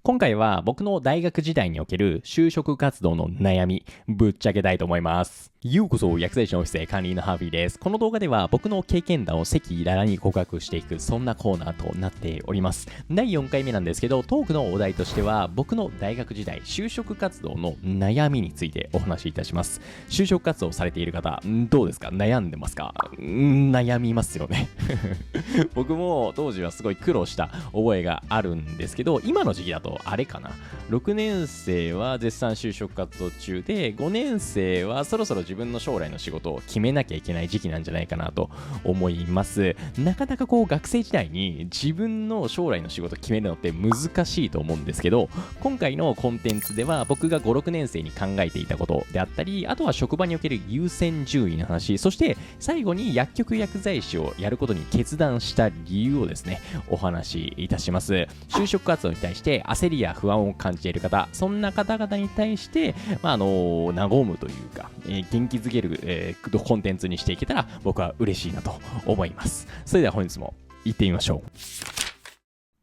今回は僕の大学時代における就職活動の悩み、ぶっちゃけたいと思います。ようこそ薬剤師のオフィスへ管理のハービーです。この動画では僕の経験談を赤裸々に告白していく、そんなコーナーとなっております。第4回目なんですけど、トークのお題としては僕の大学時代就職活動の悩みについてお話しいたします。就職活動されている方、どうですか？悩んでますか？悩みますよね。僕も当時はすごい苦労した覚えがあるんですけど、今の時期だとあれかな、6年生は絶賛就職活動中で、5年生はそろそろ自分の将来の仕事を決めなきゃいけない時期なんじゃないかなと思います。なかなか学生時代に自分の将来の仕事を決めるのって難しいと思うんですけど、今回のコンテンツでは僕が5、6年生に考えていたことであったり、あとは職場における優先順位の話、そして最後に薬局薬剤師をやることに決断した理由をですね、お話しいたします。就職活動に対して焦りや不安を感じている方、そんな方々に対して、和むというか、元気づける、コンテンツにしていけたら僕は嬉しいなと思います。それでは本日も行ってみましょう。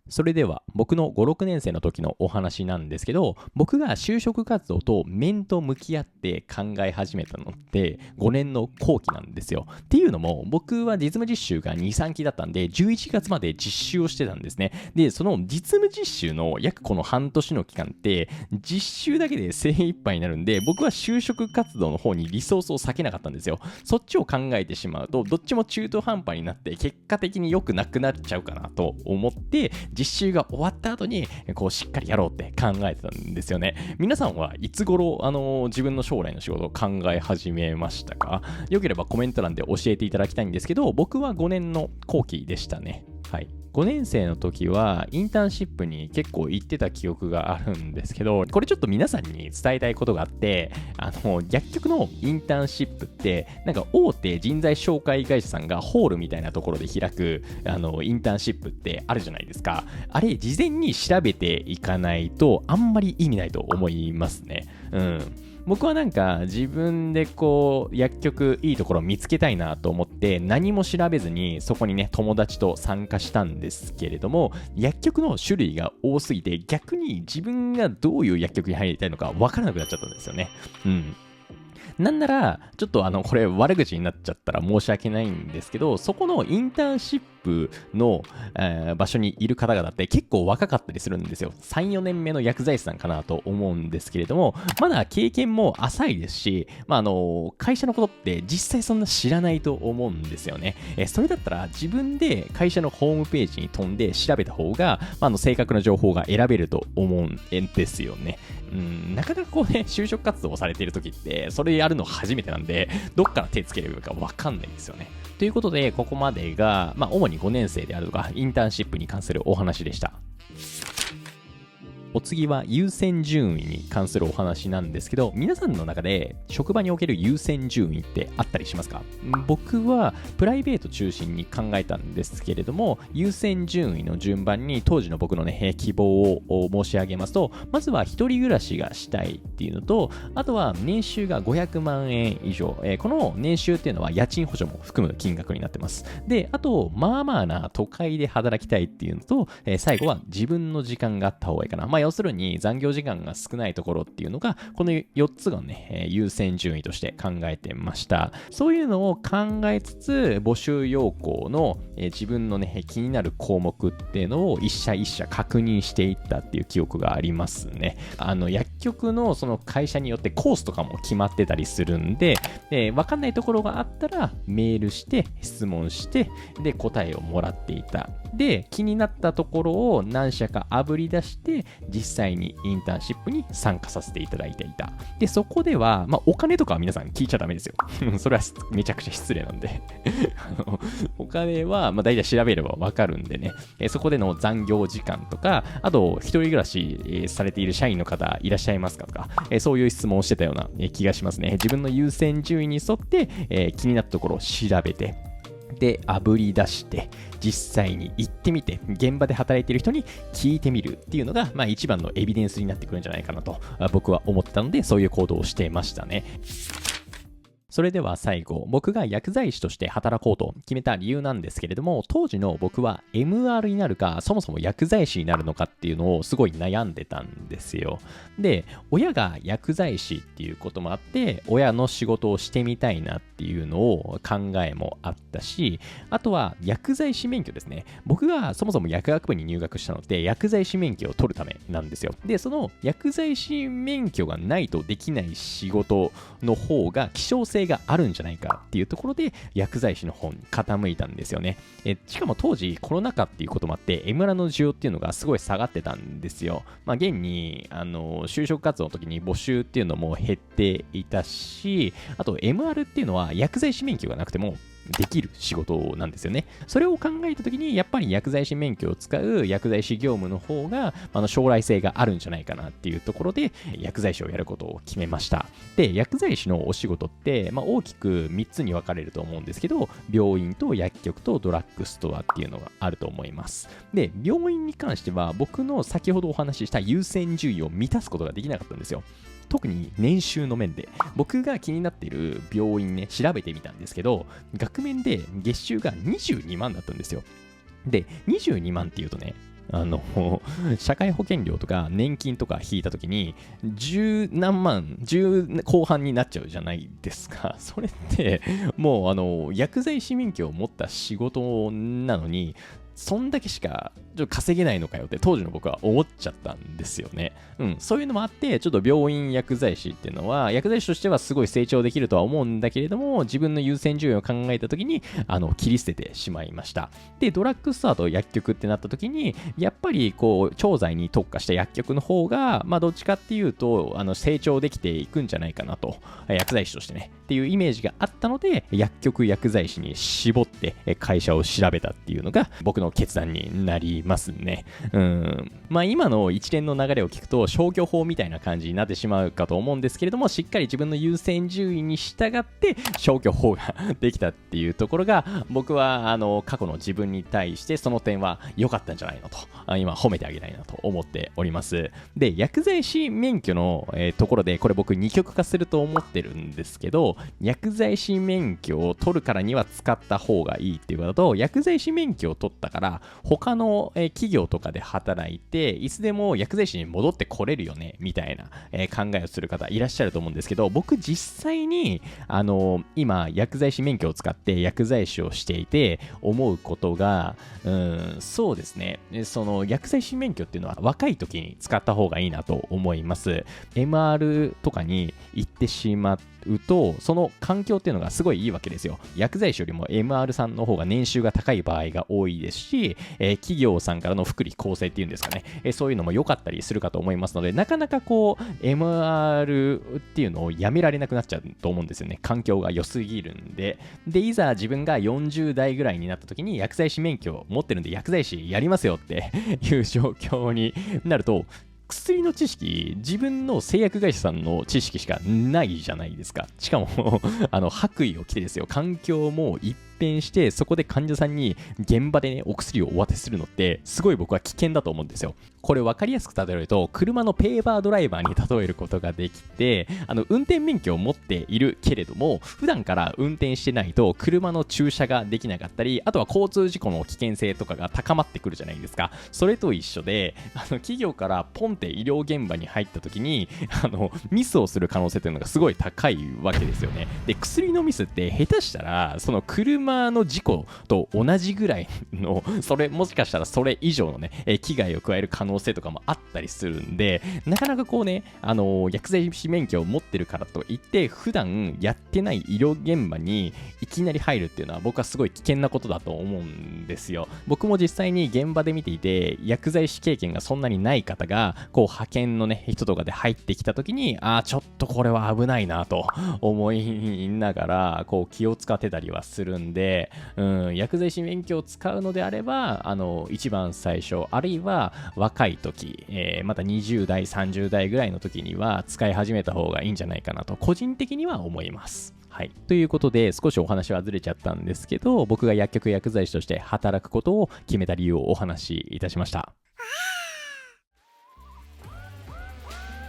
それでは僕の5、6年生の時のお話なんですけど、僕が就職活動と面と向き合って考え始めたのって5年の後期なんですよ。っていうのも僕は実務実習が2、3期だったんで、11月まで実習をしてたんですね。で、その実務実習の約この半年の期間って実習だけで精一杯になるんで、僕は就職活動の方にリソースを割けなかったんですよ。そっちを考えてしまうとどっちも中途半端になって結果的に良くなくなっちゃうかなと思って、実習が終わった後にしっかりやろうって考えてたんですよね。皆さんはいつ頃自分の将来の仕事を考え始めましたか？よければコメント欄で教えていただきたいんですけど、僕は5年の後期でしたね。はい。5年生の時はインターンシップに結構行ってた記憶があるんですけど、これちょっと皆さんに伝えたいことがあって、薬局のインターンシップってなんか大手人材紹介会社さんがホールみたいなところで開くインターンシップってあるじゃないですか。あれ事前に調べていかないとあんまり意味ないと思いますね。僕はなんか自分で薬局いいところ見つけたいなと思って何も調べずにそこにね友達と参加したんですけれども、薬局の種類が多すぎて逆に自分がどういう薬局に入りたいのか分からなくなっちゃったんですよね。なんなら、ちょっとこれ悪口になっちゃったら申し訳ないんですけど、そこのインターンシップの、場所にいる方々って結構若かったりするんですよ。3、4年目の薬剤師さんかなと思うんですけれども、まだ経験も浅いですし、会社のことって実際そんな知らないと思うんですよね。それだったら自分で会社のホームページに飛んで調べた方が、正確な情報が選べると思うんですよね。なかなか就職活動をされている時って、それやるの初めてなんで、どっから手つければいいか分かんないんですよね。ということで、ここまでが、主に5年生であるとか、インターンシップに関するお話でした。お次は優先順位に関するお話なんですけど、皆さんの中で職場における優先順位ってあったりしますか？僕はプライベート中心に考えたんですけれども、優先順位の順番に当時の僕のね、希望を申し上げますと、まずは一人暮らしがしたいっていうのと、あとは年収が500万円以上、この年収っていうのは家賃補助も含む金額になってます。で、あと、まあまあな都会で働きたいっていうのと、最後は自分の時間があった方がいいかな。要するに残業時間が少ないところっていうのが、この4つがね、優先順位として考えてました。そういうのを考えつつ、募集要項の自分のね、気になる項目っていうのを一社一社確認していったっていう記憶がありますね。薬局のその会社によってコースとかも決まってたりするんで、わかんないところがあったらメールして質問して、で、答えをもらっていた。で、気になったところを何社かあぶり出して、実際にインターンシップに参加させていただいていた。で、そこでは、お金とかは皆さん聞いちゃダメですよ。それはめちゃくちゃ失礼なんで。お金は、大体調べればわかるんでね。そこでの残業時間とか、あと、一人暮らしされている社員の方いらっしゃいますかとか、そういう質問をしてたような気がしますね。自分の優先順位に沿って、気になったところを調べて、で、あぶり出して、実際に行ってみて、現場で働いている人に聞いてみるっていうのが、一番のエビデンスになってくるんじゃないかなと、僕は思ってたので、そういう行動をしてましたね。それでは最後、僕が薬剤師として働こうと決めた理由なんですけれども、当時の僕は MR になるか、そもそも薬剤師になるのかっていうのをすごい悩んでたんですよ。で、親が薬剤師っていうこともあって、親の仕事をしてみたいなっていうのを考えもあったし、あとは薬剤師免許ですね。僕がそもそも薬学部に入学したのって薬剤師免許を取るためなんですよ。で、その薬剤師免許がないとできない仕事の方が希少性があるんじゃないかっていうところで薬剤師の方に傾いたんですよね。しかも当時コロナ禍っていうこともあって M ラの需要っていうのがすごい下がってたんですよ。現に就職活動の時に募集っていうのも減っていたし、あと MR っていうのは薬剤師免許がなくてもできる仕事なんですよね。それを考えたときに、やっぱり薬剤師免許を使う薬剤師業務の方が、将来性があるんじゃないかなっていうところで、薬剤師をやることを決めました。で、薬剤師のお仕事って、大きく3つに分かれると思うんですけど、病院と薬局とドラッグストアっていうのがあると思います。で、病院に関しては、僕の先ほどお話しした優先順位を満たすことができなかったんですよ。特に年収の面で僕が気になっている病院ね調べてみたんですけど、額面で月収が22万だったんですよ。で22万っていうとね、社会保険料とか年金とか引いたときに10何万10後半になっちゃうじゃないですか。それってもう薬剤師免許を持った仕事なのにそんだけしか稼げないのかよって当時の僕は思っちゃったんですよね。そういうのもあってちょっと病院薬剤師っていうのは薬剤師としてはすごい成長できるとは思うんだけれども、自分の優先順位を考えた時に切り捨ててしまいました。でドラッグストアと薬局ってなった時にやっぱり調剤に特化した薬局の方がどっちかっていうと成長できていくんじゃないかなと、薬剤師としてねっていうイメージがあったので薬局薬剤師に絞って会社を調べたっていうのが僕の決断になりますね。今の一連の流れを聞くと消去法みたいな感じになってしまうかと思うんですけれども、しっかり自分の優先順位に従って消去法ができたっていうところが僕は過去の自分に対してその点は良かったんじゃないのと今褒めてあげたいなと思っております。で薬剤師免許の、ところでこれ僕二極化すると思ってるんですけど、薬剤師免許を取るからには使った方がいいっていうことと、薬剤師免許を取ったから他の企業とかで働いていつでも薬剤師に戻ってこれるよねみたいな考えをする方いらっしゃると思うんですけど、僕実際に今薬剤師免許を使って薬剤師をしていて思うことがそうですね、その薬剤師免許っていうのは若い時に使った方がいいなと思います。 MR とかに行ってしまってとその環境っていうのがすごいいいわけですよ。薬剤師よりも MR さんの方が年収が高い場合が多いですし、企業さんからの福利厚生っていうんですかね、そういうのも良かったりするかと思いますので、なかなかMR っていうのをやめられなくなっちゃうと思うんですよね。環境が良すぎるんで。でいざ自分が40代ぐらいになった時に薬剤師免許を持ってるんで薬剤師やりますよっていう状況になると、薬の知識、自分の製薬会社さんの知識しかないじゃないですか。しかも白衣を着てですよ、環境も一変してそこで患者さんに現場でねお薬をお渡しするのってすごい僕は危険だと思うんですよ。これ分かりやすく例えると車のペーパードライバーに例えることができて、運転免許を持っているけれども普段から運転してないと車の駐車ができなかったり、あとは交通事故の危険性とかが高まってくるじゃないですか。それと一緒で企業からポンって医療現場に入った時にミスをする可能性というのがすごい高いわけですよね。で薬のミスって下手したらその車の事故と同じぐらいのもしかしたらそれ以上のね危害を加える可能性とかもあったりするんで、なかなか薬剤師免許を持ってるからといって普段やってない医療現場にいきなり入るっていうのは僕はすごい危険なことだと思うんですよ。僕も実際に現場で見ていて薬剤師経験がそんなにない方が派遣のね人とかで入ってきた時にちょっとこれは危ないなと思いながら気を使ってたりはするんで、薬剤師免許を使うのであれば一番最初あるいは若い時、また20代30代ぐらいの時には使い始めた方がいいんじゃないかなと個人的には思います。はい、ということで少しお話はずれちゃったんですけど、僕が薬局薬剤師として働くことを決めた理由をお話しいたしました。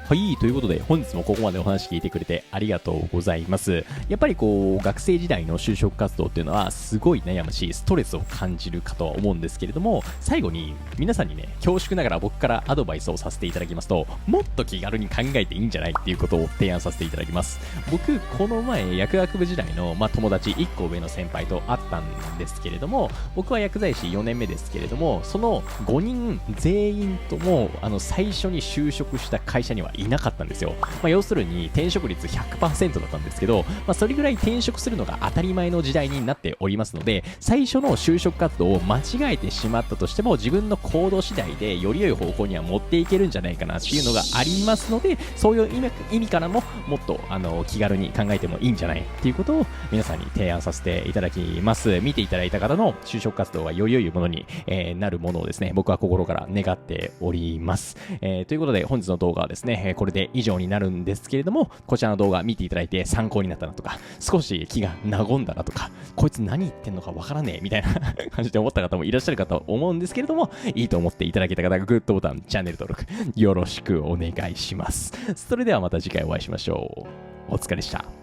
はい、ということで本日もここまでお話聞いてくれてありがとうございます。やっぱりこう学生時代の就職活動っていうのはすごい悩むしストレスを感じるかとは思うんですけれども、最後に皆さんにね、恐縮ながら僕からアドバイスをさせていただきますと、もっと気軽に考えていいんじゃないっていうことを提案させていただきます。僕この前薬学部時代の、友達1個上の先輩と会ったんですけれども、僕は薬剤師4年目ですけれども、その5人全員とも最初に就職した会社にはいなかったんですよ。要するに転職率 100% だったんですけど、それぐらい転職するのが当たり前の時代になっておりますので、最初の就職活動を間違えてしまったとしても自分の行動次第でより良い方向には持っていけるんじゃないかなっていうのがありますので、そういう意味からももっと気軽に考えてもいいんじゃないっていうことを皆さんに提案させていただきます。見ていただいた方の就職活動がより良いものに、なるものをですね、僕は心から願っております。ということで本日の動画はですね、これで以上になるんですけれども、こちらの動画見ていただいて参考になったなとか、少し気が和んだなとか、こいつ何言ってんのかわからねえみたいな感じで思った方もいらっしゃるかと思うんですけれども、いいと思っていただけた方がグッドボタン、チャンネル登録よろしくお願いします。それではまた次回お会いしましょう。お疲れでした。